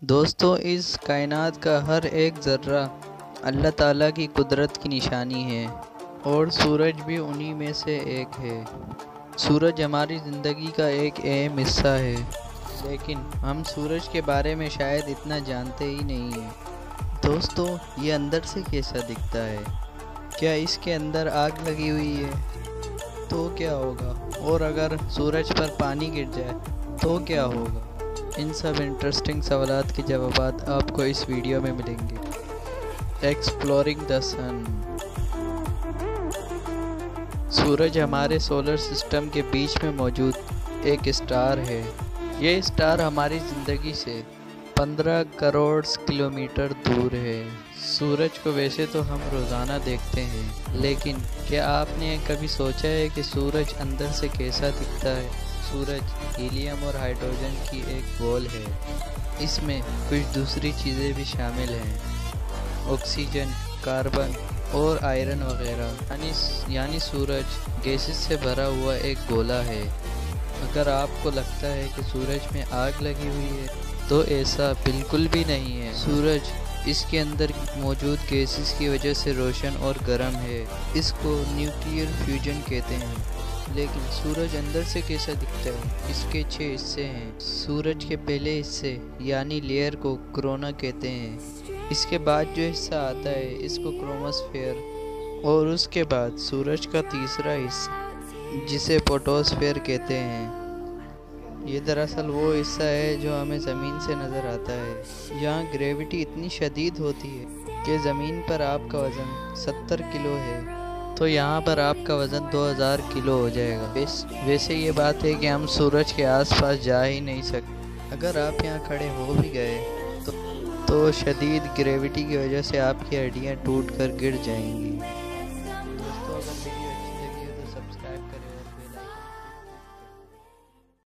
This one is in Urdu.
دوستو اس کائنات کا ہر ایک ذرہ اللہ تعالیٰ کی قدرت کی نشانی ہے اور سورج بھی انہی میں سے ایک ہے۔ سورج ہماری زندگی کا ایک اہم حصہ ہے، لیکن ہم سورج کے بارے میں شاید اتنا جانتے ہی نہیں ہیں۔ دوستو یہ اندر سے کیسا دکھتا ہے؟ کیا اس کے اندر آگ لگی ہوئی ہے؟ تو کیا ہوگا؟ اور اگر سورج پر پانی گر جائے تو کیا ہوگا؟ ان سب انٹرسٹنگ سوالات کے جوابات آپ کو اس ویڈیو میں ملیں گے۔ ایکسپلورنگ دی سن۔ سورج ہمارے سولر سسٹم کے بیچ میں موجود ایک اسٹار ہے۔ یہ اسٹار ہماری زندگی سے 15 کروڑ کلومیٹر دور ہے۔ سورج کو ویسے تو ہم روزانہ دیکھتے ہیں، لیکن کیا آپ نے کبھی سوچا ہے کہ سورج اندر سے کیسا دکھتا ہے؟ سورج ہیلیم اور ہائیڈروجن کی ایک بال ہے۔ اس میں کچھ دوسری چیزیں بھی شامل ہیں، آکسیجن، کاربن اور آئرن وغیرہ۔ یعنی سورج گیسز سے بھرا ہوا ایک گولا ہے۔ اگر آپ کو لگتا ہے کہ سورج میں آگ لگی ہوئی ہے تو ایسا بالکل بھی نہیں ہے۔ سورج اس کے اندر موجود گیسز کی وجہ سے روشن اور گرم ہے۔ اس کو نیوکلیئر فیوژن کہتے ہیں۔ لیکن سورج اندر سے کیسا دکھتا ہے؟ اس کے 6 حصے ہیں۔ سورج کے پہلے حصے یعنی لیئر کو کرونا کہتے ہیں۔ اس کے بعد جو حصہ آتا ہے اس کو کروموسفیئر، اور اس کے بعد سورج کا تیسرا حصہ جسے فوٹوسفیئر کہتے ہیں۔ یہ دراصل وہ حصہ ہے جو ہمیں زمین سے نظر آتا ہے۔ یہاں گریوٹی اتنی شدید ہوتی ہے کہ زمین پر آپ کا وزن 70 کلو ہے تو یہاں پر آپ کا وزن 2000 کلو ہو جائے گا۔ ویسے یہ بات ہے کہ ہم سورج کے آس پاس جا ہی نہیں سکتے۔ اگر آپ یہاں کھڑے ہو بھی گئے تو شدید گریوٹی کی وجہ سے آپ کی ہڈیاں ٹوٹ کر گر جائیں گی۔